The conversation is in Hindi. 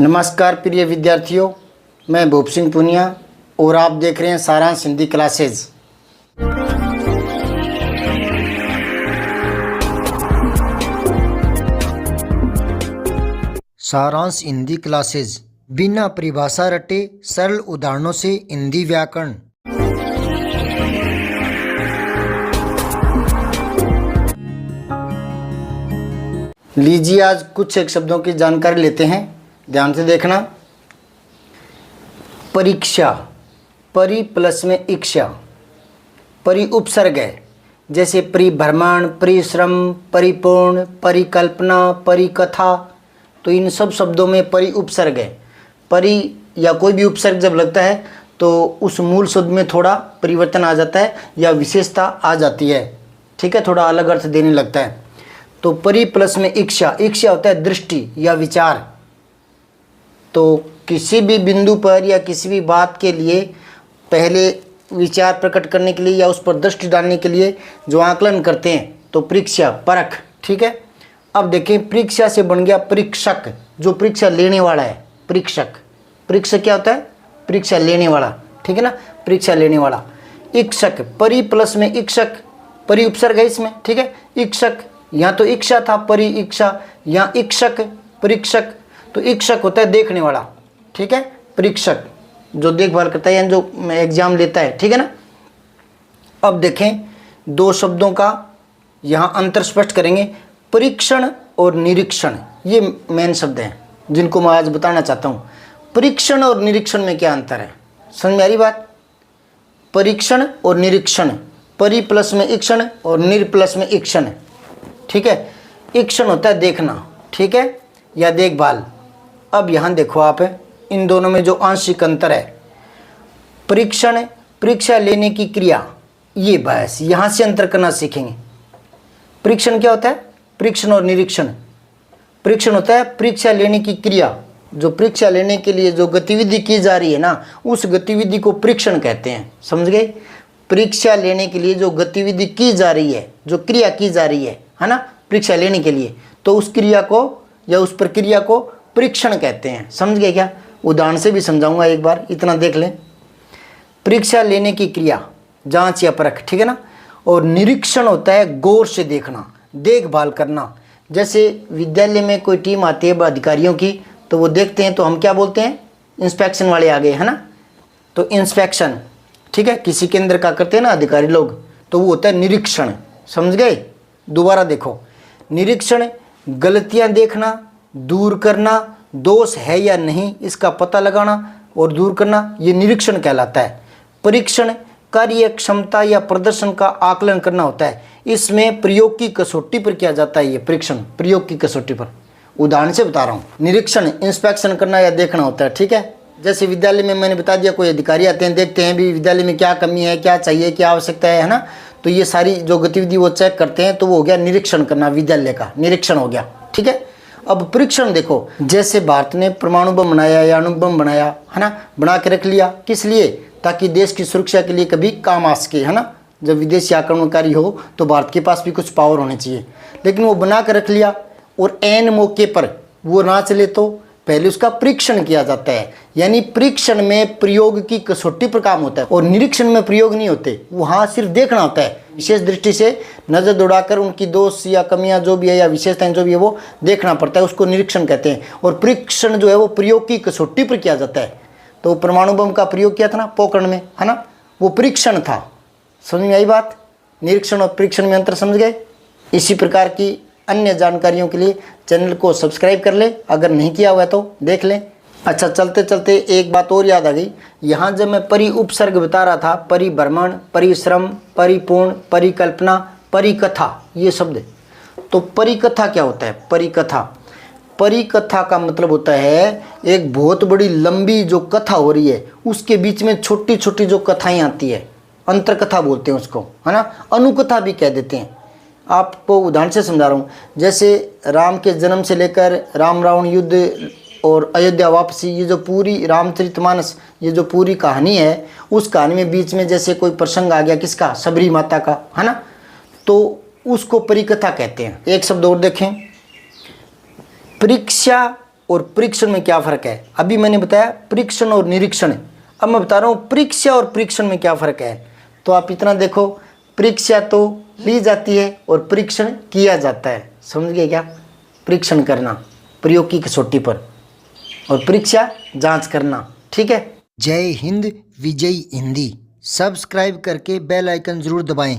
नमस्कार प्रिय विद्यार्थियों, मैं भूप सिंह पुनिया और आप देख रहे हैं सारांश हिंदी क्लासेज। सारांश हिंदी क्लासेज, बिना परिभाषा रटे सरल उदाहरणों से हिंदी व्याकरण। लीजिए आज कुछ एक शब्दों की जानकारी लेते हैं, ध्यान से देखना। परीक्षा, परि प्लस में इक्षा, परि उपसर्ग है, जैसे परिभ्रमण, परिश्रम, परिपूर्ण, परिकल्पना, परिकथा। तो इन सब शब्दों में परि उपसर्ग है। परि या कोई भी उपसर्ग जब लगता है तो उस मूल शब्द में थोड़ा परिवर्तन आ जाता है या विशेषता आ जाती है, ठीक है, थोड़ा अलग अर्थ देने लगता है। तो परि प्लस में इक्षा, इक्षा होता है दृष्टि या विचार। तो किसी भी बिंदु पर या किसी भी बात के लिए पहले विचार प्रकट करने के लिए या उस पर दृष्टि डालने के लिए जो आकलन करते हैं तो परीक्षा, परख, ठीक है। अब देखें, परीक्षा से बन गया परीक्षक, जो परीक्षा लेने वाला है। परीक्षक, परीक्षक क्या होता है? परीक्षा लेने वाला, ठीक है ना, परीक्षा लेने वाला। इक्षक, परि प्लस में इक्षक, परि उपसर्ग है इसमें, ठीक है। इक्षक, यहाँ तो इच्छा था, परि इच्छा, यहाँ इक्षक, परीक्षक। तो इक्षक होता है देखने वाला, ठीक है, परीक्षक जो देखभाल करता है या जो एग्जाम लेता है, ठीक है ना। अब देखें, दो शब्दों का यहाँ अंतर स्पष्ट करेंगे। परीक्षण और निरीक्षण, ये मेन शब्द हैं जिनको मैं आज बताना चाहता हूँ। परीक्षण और निरीक्षण में क्या अंतर है, समझ में आ रही बात? परीक्षण और निरीक्षण, परि प्लस में इक्षण और निर प्लस में इक्षण, ठीक है। इक्षण होता है देखना, ठीक है, या देखभाल। अब यहाँ देखो आप, इन दोनों में जो आंशिक अंतर है। परीक्षण, परीक्षा लेने की क्रिया, ये बस यहाँ से अंतर करना सीखेंगे। परीक्षण क्या होता है? परीक्षण और निरीक्षण। परीक्षण होता है परीक्षा लेने की क्रिया, जो परीक्षा लेने के लिए जो गतिविधि की जा रही है ना, उस गतिविधि को परीक्षण कहते हैं, समझ गए? परीक्षा लेने के लिए जो गतिविधि की जा रही है, जो क्रिया की जा रही है ना, परीक्षा लेने के लिए, तो उस क्रिया को या उस प्रक्रिया को परीक्षण कहते हैं। समझ गए क्या? उदाहरण से भी समझाऊंगा, एक बार इतना देख लें। परीक्षा लेने की क्रिया, जांच या परख, ठीक है ना। और निरीक्षण होता है गौर से देखना, देखभाल करना। जैसे विद्यालय में कोई टीम आती है अधिकारियों की, तो वो देखते हैं तो हम क्या बोलते हैं? इंस्पेक्शन वाले आ गए, है ना। तो इंस्पेक्शन, ठीक है, किसी केंद्र का करते हैं ना अधिकारी लोग, तो वो होता है निरीक्षण। समझ गए? दोबारा देखो, निरीक्षण गलतियां देखना, दूर करना, दोष है या नहीं इसका पता लगाना और दूर करना, ये निरीक्षण कहलाता है। परीक्षण कार्य क्षमता या प्रदर्शन का आकलन करना होता है। इसमें प्रयोग की कसौटी पर किया जाता है। ये परीक्षण प्रयोग की कसौटी पर, उदाहरण से बता रहा हूँ। निरीक्षण इंस्पेक्शन करना या देखना होता है, ठीक है। जैसे विद्यालय में मैंने बता दिया, कोई अधिकारी आते हैं, देखते हैं भी विद्यालय में क्या कमी है, क्या चाहिए, क्या आवश्यकता है ना, तो ये सारी जो गतिविधि वो चेक करते हैं, तो वो हो गया निरीक्षण करना, विद्यालय का निरीक्षण हो गया, ठीक है। अब परीक्षण देखो, जैसे भारत ने परमाणु बम बनाया या अणु बम बनाया, है ना, बना के रख लिया, किस लिए? ताकि देश की सुरक्षा के लिए कभी काम आ सके, है ना। जब विदेशी आक्रमणकारी हो तो भारत के पास भी कुछ पावर होने चाहिए, लेकिन वो बना कर रख लिया और ऐन मौके पर वो ना चले तो पहले उसका परीक्षण किया जाता है। यानी परीक्षण में प्रयोग की कसौटी पर काम होता है और निरीक्षण में प्रयोग नहीं होते, वहाँ सिर्फ देखना होता है। विशेष दृष्टि से नजर दौड़ाकर उनकी दोष या कमियां जो भी है या विशेषताएं जो भी है वो देखना पड़ता है, उसको निरीक्षण कहते हैं। और परीक्षण जो है वो प्रयोग की कसौटी पर किया जाता है। तो परमाणु बम का प्रयोग किया था ना पोखरण में, है ना, वो परीक्षण था। समझ में आई बात? निरीक्षण और परीक्षण में अंतर समझ गए? इसी प्रकार की अन्य जानकारियों के लिए चैनल को सब्सक्राइब कर ले, अगर नहीं किया हुआ है तो देख लें। अच्छा, चलते चलते एक बात और याद आ गई। यहाँ जब मैं परि उपसर्ग बता रहा था, परिभ्रमण, परिश्रम, परिपूर्ण, परिकल्पना, परिकथा, ये शब्द, तो परिकथा क्या होता है? परिकथा, परिकथा का मतलब होता है एक बहुत बड़ी लंबी जो कथा हो रही है, उसके बीच में छोटी छोटी जो कथाएं आती है, अंतरकथा बोलते हैं उसको, है ना, अनुकथा भी कह देते हैं। आपको उदाहरण से समझा रहा हूँ। जैसे राम के जन्म से लेकर राम रावण युद्ध और अयोध्या वापसी, ये जो पूरी रामचरितमानस, ये जो पूरी कहानी है, उस कहानी में बीच में जैसे कोई प्रसंग आ गया, किसका? सबरी माता का, है ना, तो उसको परिकथा कहते हैं। एक शब्द और देखें, परीक्षा और परीक्षण में क्या फ़र्क है। अभी मैंने बताया परीक्षण और निरीक्षण, अब मैं बता रहा हूँ परीक्षा और परीक्षण में क्या फ़र्क है। तो आप इतना देखो, परीक्षा तो ली जाती है और परीक्षण किया जाता है, समझ गए क्या। परीक्षण करना प्रयोग की कसौटी पर और परीक्षा जांच करना, ठीक है। जय हिंद, विजय हिंदी। सब्सक्राइब करके बेल आइकन ज़रूर दबाएं।